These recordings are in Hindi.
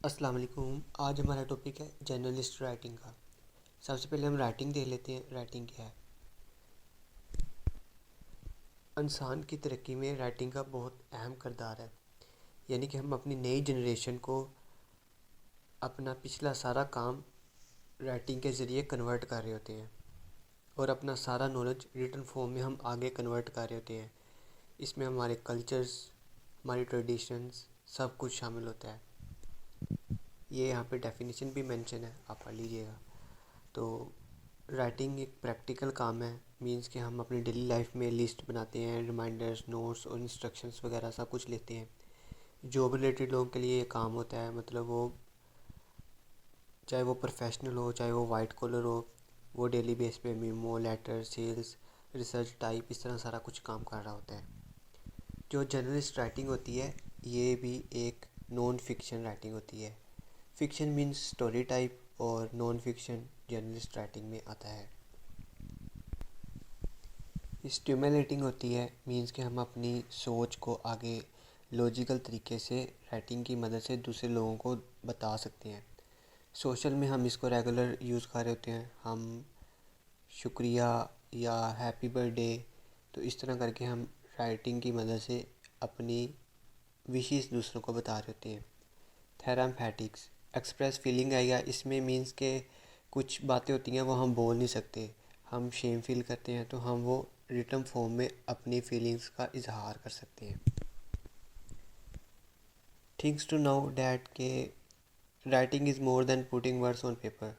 अस्सलाम वालेकुम। आज हमारा टॉपिक है जर्नलिस्ट राइटिंग का। सबसे पहले हम राइटिंग देख लेते हैं। राइटिंग क्या है? इंसान की तरक्की में राइटिंग का बहुत अहम किरदार है। यानी कि हम अपनी नई जनरेशन को अपना पिछला सारा काम राइटिंग के ज़रिए कन्वर्ट कर रहे होते हैं और अपना सारा नॉलेज रिटन फॉर्म में हम आगे कन्वर्ट कर रहे होते हैं। इसमें हमारे कल्चर्स, हमारी ट्रेडिशंस, सब कुछ शामिल होता है। ये यहाँ पे डेफिनेशन भी मेंशन है, आप पढ़ लीजिएगा। तो राइटिंग एक प्रैक्टिकल काम है। मींस कि हम अपनी डेली लाइफ में लिस्ट बनाते हैं, रिमाइंडर्स, नोट्स और इंस्ट्रक्शंस वगैरह सब कुछ लेते हैं। जॉब रिलेटेड लोगों के लिए ये काम होता है। मतलब वो चाहे वो प्रोफेशनल हो, चाहे वो वाइट कॉलर हो, वो डेली बेस पे memo, letter, sales, research type इस तरह सारा कुछ काम कर रहा होता है। जो जर्नलिस्ट राइटिंग होती है ये भी एक नॉन फिक्शन राइटिंग होती है। फिक्शन मीन्स स्टोरी टाइप और नॉन फिक्शन जर्नलिस्ट राइटिंग में आता है। स्टिमुलेटिंग होती है। मींस कि हम अपनी सोच को आगे लॉजिकल तरीके से राइटिंग की मदद से दूसरे लोगों को बता सकते हैं। सोशल में हम इसको रेगुलर यूज़ कर रहे होते हैं। हम शुक्रिया या हैप्पी बर्थडे, तो इस तरह करके हम राइटिंग की मदद से अपनी विशेष दूसरों को बता रहे होते हैं। थेराम्पैटिक्स एक्सप्रेस फीलिंग आएगा इसमें। मींस के कुछ बातें होती हैं वो हम बोल नहीं सकते, हम शेम फील करते हैं, तो हम वो रिटन फॉर्म में अपनी फीलिंग्स का इजहार कर सकते हैं। थिंग्स टू नो डैट के writing is more than putting words on paper.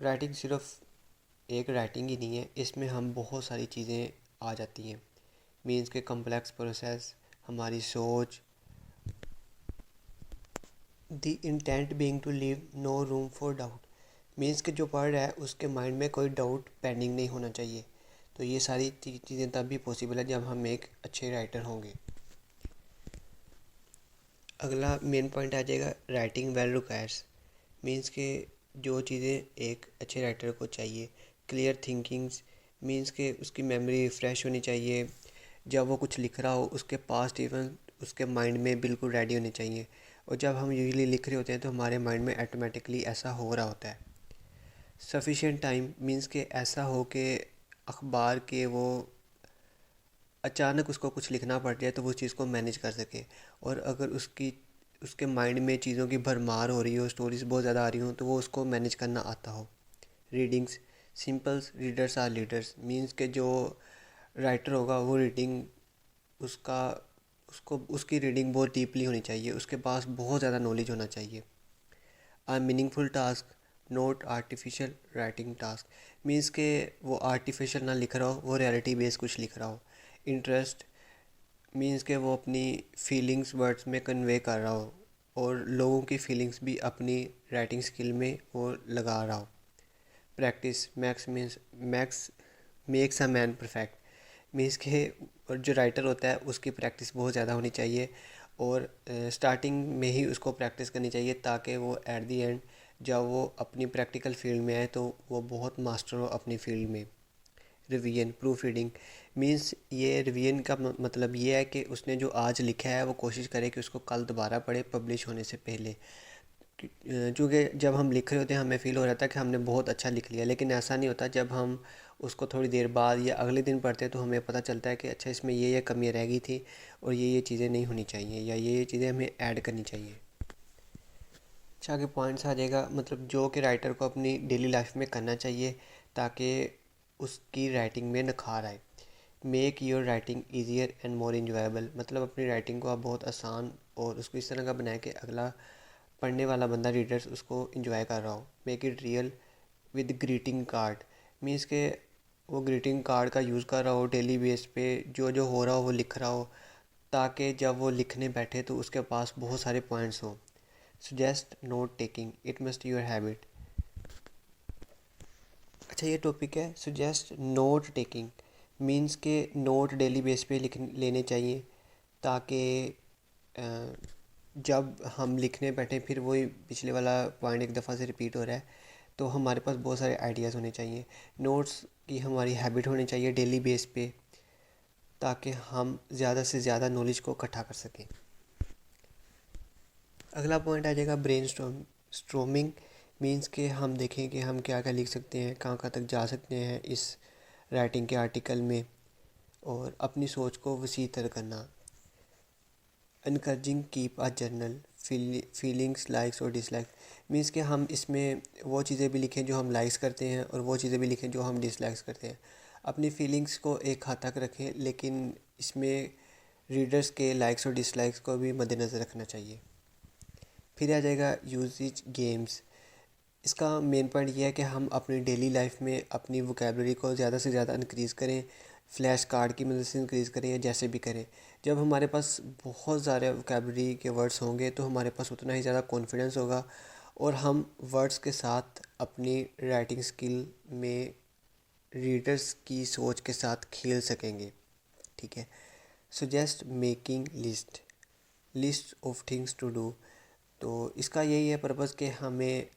Writing सिर्फ एक राइटिंग ही नहीं है, इसमें हम बहुत सारी चीज़ें आ जाती हैं। मीन्स के कम्प्लेक्स प्रोसेस, हमारी सोच, the intent being to leave no room for doubt. Means के जो पढ़ रहा है उसके माइंड में कोई डाउट पेंडिंग नहीं होना चाहिए। तो ये सारी चीज़ें तब भी पॉसिबल है जब हम एक अच्छे राइटर होंगे। अगला मेन पॉइंट आ जाएगा राइटिंग वेल रिक्वायर्स। मीन्स के जो चीज़ें एक अच्छे राइटर को चाहिए। क्लियर थिंकिंग्स, मीन्स के उसकी मेमोरी फ्रेश होनी चाहिए। जब वो कुछ लिख रहा हो उसके पास्ट इवेंट उसके माइंड में बिल्कुल रेडी होने चाहिए। और जब हम यूजली लिख रहे होते हैं तो हमारे माइंड में ऑटोमेटिकली ऐसा हो रहा होता है। सफिशिएंट टाइम, मीन्स के ऐसा हो कि अखबार के वो अचानक उसको कुछ लिखना पड़ जाए तो वो चीज़ को मैनेज कर सके। और अगर उसके माइंड में चीज़ों की भरमार हो रही हो, स्टोरीज बहुत ज़्यादा आ रही हो, तो वो उसको मैनेज करना आता हो। Readings, simples readers are leaders. Means के जो राइटर होगा वो रीडिंग उसका उसको उसकी रीडिंग बहुत डीपली होनी चाहिए, उसके पास बहुत ज़्यादा नॉलेज होना चाहिए। A meaningful task, not artificial writing task. Means के वो आर्टिफिशियल ना लिख रहा हो, वो रियलिटी बेस कुछ लिख रहा हो। इंटरेस्ट, मीन्स के वो अपनी फीलिंग्स वर्ड्स में कन्वे कर रहा हो और लोगों की फीलिंग्स भी अपनी राइटिंग स्किल में वो लगा रहा हो। Practice max makes a man perfect. Means के और जो राइटर होता है उसकी प्रैक्टिस बहुत ज़्यादा होनी चाहिए और स्टार्टिंग में ही उसको प्रैक्टिस करनी चाहिए ताकि वो एट दी एंड जब वो अपनी प्रैक्टिकल फील्ड में आए तो वो बहुत मास्टर हो अपनी फील्ड में। रिवीजन, प्रूफ रीडिंग, मीन्स ये रिवीजन का मतलब ये है कि उसने जो आज लिखा है वो कोशिश करे कि उसको कल दोबारा पढ़े पब्लिश होने से पहले। क्योंकि जब हम लिख रहे होते हैं हमें फ़ील हो रहा था कि हमने बहुत अच्छा लिख लिया, लेकिन ऐसा नहीं होता। जब हम उसको थोड़ी देर बाद या अगले दिन पढ़ते हैं तो हमें पता चलता है कि अच्छा इसमें ये कमियाँ रह गई थी और ये चीज़ें नहीं होनी चाहिए या ये चीज़ें हमें ऐड करनी चाहिए। अच्छा, आगे पॉइंट्स आ जाएगा। मतलब जो कि राइटर को अपनी डेली लाइफ में करना चाहिए ताकि उसकी राइटिंग में निखार आए। Make your writing easier and more enjoyable. मतलब अपनी राइटिंग को आप बहुत आसान और उसको इस तरह का बनाए कि अगला पढ़ने वाला बंदा, रीडर्स, उसको इंजॉय कर रहा हो। Make it real with greeting card. Means के वो ग्रीटिंग कार्ड का यूज़ कर रहा हो डेली बेस पे, जो जो हो रहा हो वो लिख रहा हो ताकि जब वो लिखने बैठे तो उसके पास बहुत सारे पॉइंट्स हों। Suggest note taking, it must your habit. अच्छा, ये टॉपिक है सुजेस्ट नोट टेकिंग। मीन्स के नोट डेली बेस पे लिख लेने चाहिए ताकि जब हम लिखने बैठे फिर वही पिछले वाला पॉइंट एक दफ़ा से रिपीट हो रहा है तो हमारे पास बहुत सारे आइडियाज़ होने चाहिए। नोट्स की हमारी हैबिट होनी चाहिए डेली बेस पे ताकि हम ज़्यादा से ज़्यादा नॉलेज को इकट्ठा कर सकें। अगला पॉइंट आ जाएगा ब्रेन स्ट्रोमिंग। मीन्स के हम देखें कि हम क्या क्या लिख सकते हैं, कहाँ कहाँ तक जा सकते हैं इस राइटिंग के आर्टिकल में, और अपनी सोच को वसीतर करना। Encouraging keep a journal feelings likes और डिसलाइक्स। मीन्स कि हम इसमें वो चीज़ें भी लिखें जो हम लाइक्स करते हैं और वो चीज़ें भी लिखें जो हम डिसलाइक्स करते हैं। अपनी फीलिंग्स को एक हद तक रखें, लेकिन इसमें रीडर्स के लाइक्स और डिसलाइक्स को भी मद्देनज़र रखना चाहिए। फिर आ जाएगा यूजेज गेम्स। इसका मेन पॉइंट ये है कि हम अपनी डेली लाइफ में अपनी वोकेबलरी को ज़्यादा से ज़्यादा इंक्रीज़ करें, फ्लैश कार्ड की मदद से इंक्रीज़ करें या जैसे भी करें। जब हमारे पास बहुत ज़्यादा वोकेबलरी के वर्ड्स होंगे तो हमारे पास उतना ही ज़्यादा कॉन्फिडेंस होगा और हम वर्ड्स के साथ अपनी राइटिंग स्किल में रीडर्स की सोच के साथ खेल सकेंगे। ठीक है। Suggest making list of things to do. तो इसका यही है पर्पज़ कि हमें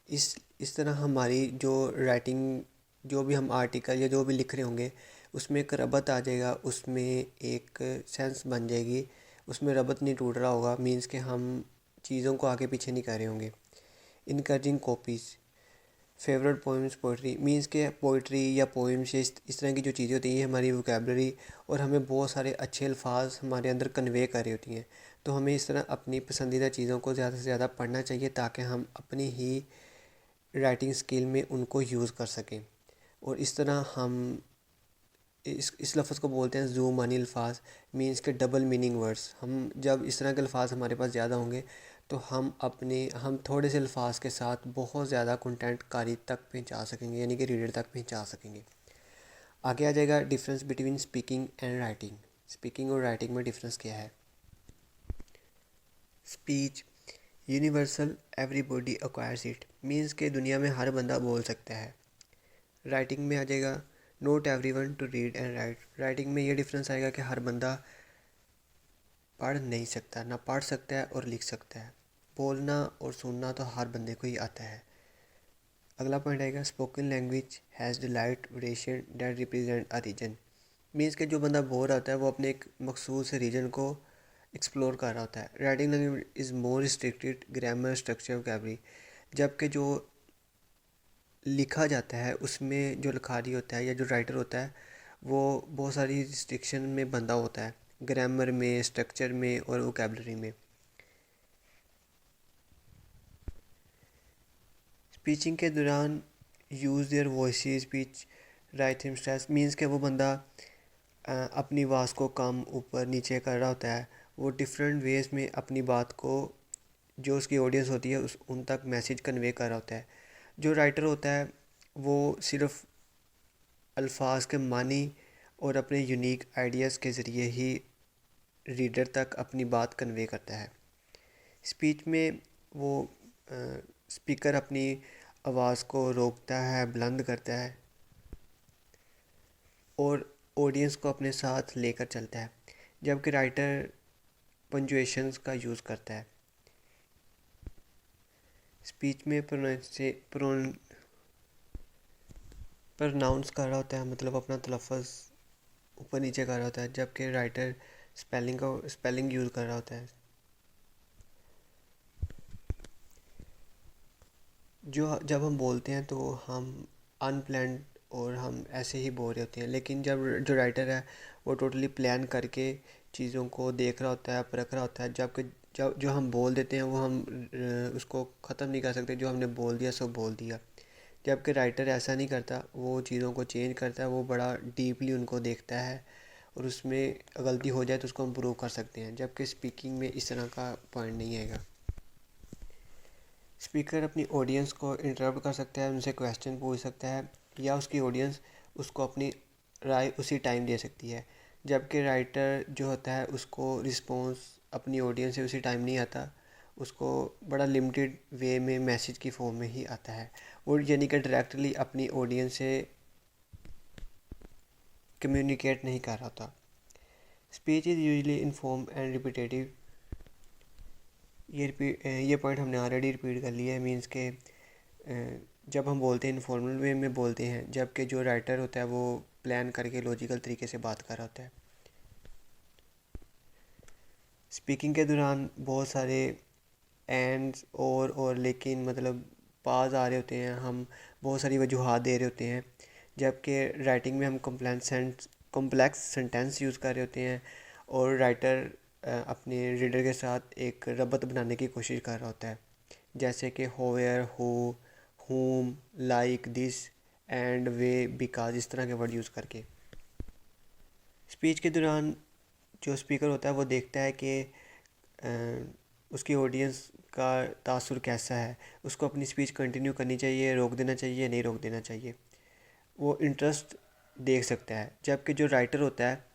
इस तरह हमारी जो राइटिंग, जो भी हम आर्टिकल या जो भी लिख रहे होंगे उसमें एक रबत आ जाएगा, उसमें एक सेंस बन जाएगी, उसमें रबत नहीं टूट रहा होगा। मीन्स कि हम चीज़ों को आगे पीछे नहीं कर रहे होंगे। Encouraging copies favourite poems poetry. Means के पोइट्री या पोइम्स इस तरह की जो चीज़ें होती हैं हमारी वोकेबलरी और हमें बहुत सारे अच्छे अल्फाज हमारे अंदर कन्वे कर रही होती हैं। तो हमें इस तरह अपनी पसंदीदा चीज़ों को ज़्यादा से ज़्यादा पढ़ना चाहिए ताकि हम अपनी ही राइटिंग स्किल में उनको यूज़ कर सकें। और इस तरह हम इस लफ्ज़ को बोलते हैं जू मानी अल्फाज। मीन्स के डबल मीनिंग वर्ड्स। हम जब इस तरह के अल्फाज हमारे पास ज़्यादा होंगे तो हम थोड़े से अल्फाज के साथ बहुत ज़्यादा कंटेंट कारी तक पहुंचा सकेंगे, यानी कि रीडर तक पहुंचा सकेंगे। आगे आ जाएगा difference between speaking and writing. Speaking और राइटिंग में डिफरेंस क्या है। Speech universal, everybody acquires it. Means के दुनिया में हर बंदा बोल सकता है। राइटिंग में आ जाएगा not everyone to read and write. Writing में ये डिफरेंस आएगा कि हर बंदा पढ़ नहीं सकता, ना पढ़ सकता है और लिख सकता है। बोलना और सुनना तो हर बंदे को ही आता है। अगला पॉइंट आएगा spoken language has the light variation that represent a region. Means के जो बंदा बोल रहा होता है वो अपने एक मखसूस से रीजन को एक्सप्लोर कर रहा होता है। Writing language is more restricted grammar structure vocabulary. जबकि जो लिखा जाता है उसमें जो लिखारी होता है या जो राइटर होता है वो बहुत सारी रिस्ट्रिक्शन में बंधा होता है, ग्रामर में, स्ट्रक्चर में और वोकैबुलरी में। स्पीचिंग के दौरान use their voice speech right him stress. Means के वो बंदा अपनी आवाज़ को कम ऊपर नीचे कर रहा होता है। वो डिफरेंट वेज में अपनी बात को जो उसकी ऑडियंस होती है उन तक मैसेज कन्वे कर रहा होता है। जो राइटर होता है वो सिर्फ अल्फाज के मानी और अपने यूनिक आइडियाज़ के ज़रिए ही रीडर तक अपनी बात कन्वे करता है। स्पीच में वो स्पीकर अपनी आवाज़ को रोकता है, बुलंद करता है और ऑडियंस को अपने साथ लेकर चलता है। जबकि राइटर पंजुएशंस का यूज़ करता है। स्पीच में प्रोनाउंस कर रहा होता है, मतलब अपना तलफ़्फ़ुज़ ऊपर नीचे कर रहा होता है, जबकि राइटर स्पेलिंग यूज़ कर रहा होता है। जब हम बोलते हैं तो हम अनप्लान्ड और हम ऐसे ही बोल रहे होते हैं, लेकिन जब जो राइटर है वो टोटली प्लान करके चीज़ों को देख रहा होता है, परख रहा होता है। जबकि जब जो हम बोल देते हैं वो हम उसको ख़त्म नहीं कर सकते। जो हमने बोल दिया सो बोल दिया। जबकि राइटर ऐसा नहीं करता, वो चीज़ों को चेंज करता है, वो बड़ा डीपली उनको देखता है और उसमें गलती हो जाए तो उसको इम्प्रूव कर सकते हैं। जबकि स्पीकिंग में इस तरह का पॉइंट नहीं आएगा। स्पीकर अपनी ऑडियंस को इंटरप्ट कर सकता है, उनसे क्वेश्चन पूछ सकता है या उसकी ऑडियंस उसको अपनी राय उसी टाइम दे सकती है। जबकि राइटर जो होता है उसको रिस्पॉन्स अपनी ऑडियंस से उसी टाइम नहीं आता, उसको बड़ा लिमिटेड वे में मैसेज की फॉर्म में ही आता है। वो यानी कि डायरेक्टली अपनी ऑडियंस से कम्युनिकेट नहीं कर रहा होता। Speech is usually inform and repetitive. ये पॉइंट हमने ऑलरेडी रिपीट कर लिया है। मीन्स के जब हम बोलते हैं इनफॉर्मल वे में बोलते हैं, जबकि जो राइटर होता है वो प्लान करके लॉजिकल तरीके से बात कर रहा होता है। स्पीकिंग के दौरान बहुत सारे एंड्स और लेकिन मतलब पाज आ रहे होते हैं, हम बहुत सारी वजूहात दे रहे होते हैं, जबकि राइटिंग में हम कॉम्प्लेक्स सेंटेंस यूज़ कर रहे होते हैं और राइटर अपने रीडर के साथ एक रबत बनाने की कोशिश कर रहा होता है, जैसे कि होवेयर, हु, हुम, like, this and way, because, इस तरह के वर्ड यूज़ करके। स्पीच के दौरान जो स्पीकर होता है वो देखता है कि उसकी ऑडियंस का तासुर कैसा है, उसको अपनी स्पीच कंटिन्यू करनी चाहिए, रोक देना चाहिए, नहीं रोक देना चाहिए, वो इंटरेस्ट देख सकता है। जबकि जो राइटर होता है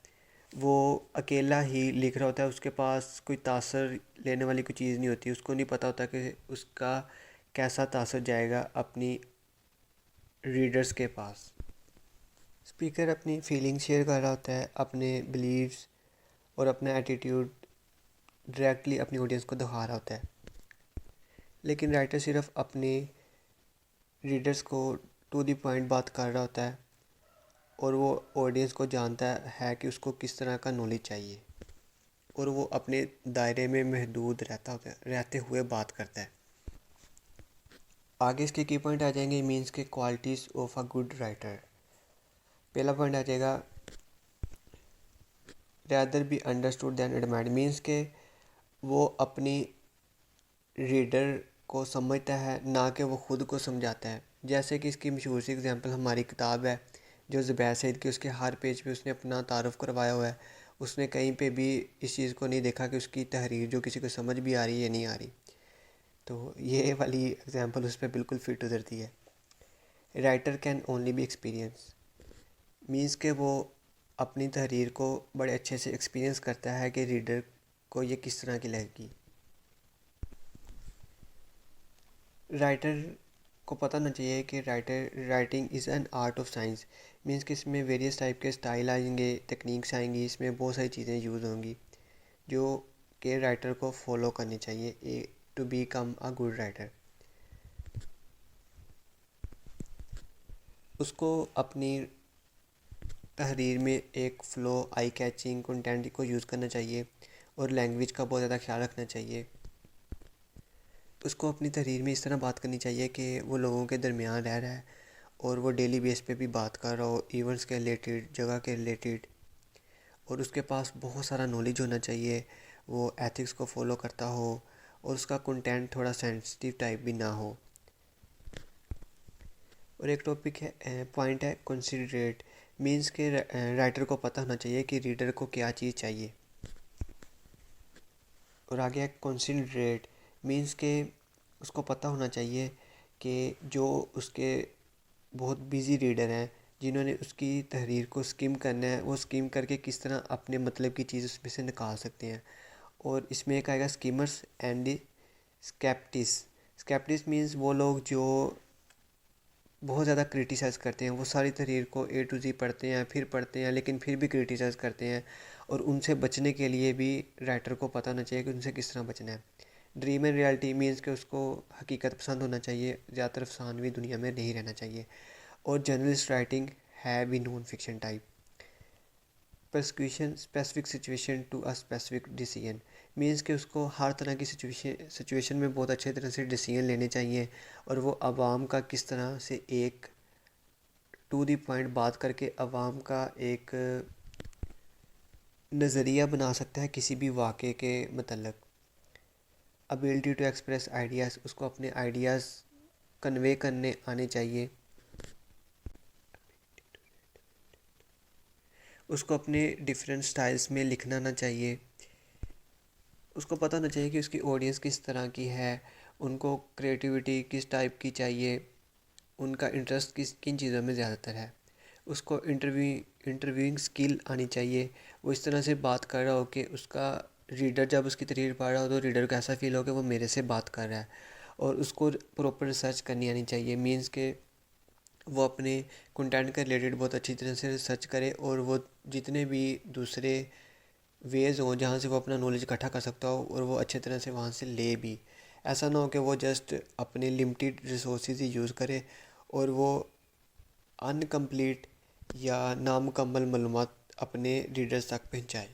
वो अकेला ही लिख रहा होता है, उसके पास कोई तासर लेने वाली कोई चीज़ नहीं होती, उसको नहीं पता होता कि उसका कैसा तासर जाएगा अपनी रीडर्स के पास। स्पीकर अपनी फीलिंग शेयर कर रहा होता है, अपने बिलीव्स और अपना एटीट्यूड डायरेक्टली अपनी ऑडियंस को दिखा रहा होता है, लेकिन राइटर सिर्फ अपने रीडर्स को टू द पॉइंट बात कर रहा होता है और वो ऑडियंस को जानता है कि उसको किस तरह का नॉलेज चाहिए, और वो अपने दायरे में महदूद रहते हुए बात करता है। आगे इसके की पॉइंट आ जाएंगे, मीन्स के qualities of a good writer. पहला पॉइंट आ जाएगा rather be understood than admired, means के वो अपनी रीडर को समझता है ना कि वो ख़ुद को समझाता है। जैसे कि इसकी मशहूर सी एग्जांपल हमारी किताब है जो ज़ुबैर सईद की, उसके हर पेज पे उसने अपना तारुफ करवाया हुआ है, उसने कहीं पे भी इस चीज़ को नहीं देखा कि उसकी तहरीर जो किसी को समझ भी आ रही है या नहीं आ रही। तो ये वाली एग्जांपल उस पर बिल्कुल फिट उतरती है। Writer can only B experience, means के वो अपनी तहरीर को बड़े अच्छे से एक्सपीरियंस करता है कि रीडर को ये किस तरह की लगेगी। राइटर को पता होना चाहिए कि writing is an art of science, means कि इसमें वेरियस टाइप के स्टाइल आएंगे, टेक्निक्स आएंगी, इसमें बहुत सारी चीज़ें यूज़ होंगी जो कि राइटर को फॉलो करनी चाहिए to become a good writer. उसको अपनी तहरीर में एक फ़्लो, आई कैचिंग कंटेंट को यूज़ करना चाहिए और लैंग्वेज का बहुत ज़्यादा ख्याल रखना चाहिए। उसको अपनी तहरीर में इस तरह बात करनी चाहिए कि वो लोगों के दरमियान रह रहा है और वो डेली बेस पे भी बात कर रहा हो, इवेंट्स के रिलेटेड, जगह के रिलेटेड, और उसके पास बहुत सारा नॉलेज होना चाहिए, वो एथिक्स को फॉलो करता हो और उसका कंटेंट थोड़ा सेंसिटिव टाइप भी ना हो। और एक टॉपिक है, पॉइंट है कंसिडरेट, मीन्स के राइटर को पता होना चाहिए कि रीडर को क्या चीज़ चाहिए। और आगे है कंसिडरेट, मीन्स के उसको पता होना चाहिए कि जो उसके बहुत बिजी रीडर हैं जिन्होंने उसकी तहरीर को स्किम करना है, वो स्किम करके किस तरह अपने मतलब की चीज़ उसमें से निकाल सकते हैं। और इसमें एक आएगा स्कीमर्स एंड स्केप्टिस। स्केप्टिस मीन्स वो लोग जो बहुत ज़्यादा क्रिटिसाइज़ करते हैं, वो सारी तहरीर को ए टू जी पढ़ते हैं लेकिन फिर भी क्रिटिसाइज़ करते हैं, और उनसे बचने के लिए भी राइटर को पता होना चाहिए कि उनसे किस तरह बचना है। ड्रीम एंड रियलिटी मीन्स कि उसको हकीकत पसंद होना चाहिए, ज़्यादातर अफसानवी दुनिया में नहीं रहना चाहिए। और जर्नलिस्ट राइटिंग है भी non fiction type. Persecution specific situation to a specific decision, means कि उसको हर तरह की सिचुएशन में बहुत अच्छे तरह से डिसीजन लेने चाहिए, और वो आवाम का किस तरह से एक टू दी पॉइंट बात करके आवाम का एक नज़रिया बना सकता है किसी भी वाक़े के मतलब। अबिलिटी टू एक्सप्रेस आइडियाज़, उसको अपने आइडियाज़ कन्वे करने आने चाहिए, उसको अपने डिफरेंट स्टाइल्स में लिखना ना चाहिए, उसको पता होना चाहिए कि उसकी ऑडियंस किस तरह की है, उनको क्रिएटिविटी किस टाइप की चाहिए, उनका इंटरेस्ट किन चीज़ों में ज़्यादातर है। उसको इंटरव्यूइंग स्किल आनी चाहिए, वो इस तरह से बात कर रहा हो कि उसका रीडर जब उसकी तहरीर पढ़ रहा हो तो रीडर को ऐसा फील हो कि वो मेरे से बात कर रहा है। और उसको प्रॉपर रिसर्च करनी आनी चाहिए, मीन्स के वो अपने कंटेंट के रिलेटेड बहुत अच्छी तरह से रिसर्च करे, और वो जितने भी दूसरे वेज़ हों जहाँ से वो अपना नॉलेज इकट्ठा कर सकता हो और वो अच्छे तरह से वहाँ से ले भी। ऐसा ना हो कि वो जस्ट अपने लिमिटेड रिसोर्सेज ही यूज़ करे और वो अनकम्प्लीट या नामुकम्मल मालूमात अपने रीडर्स तक पहुँचाए।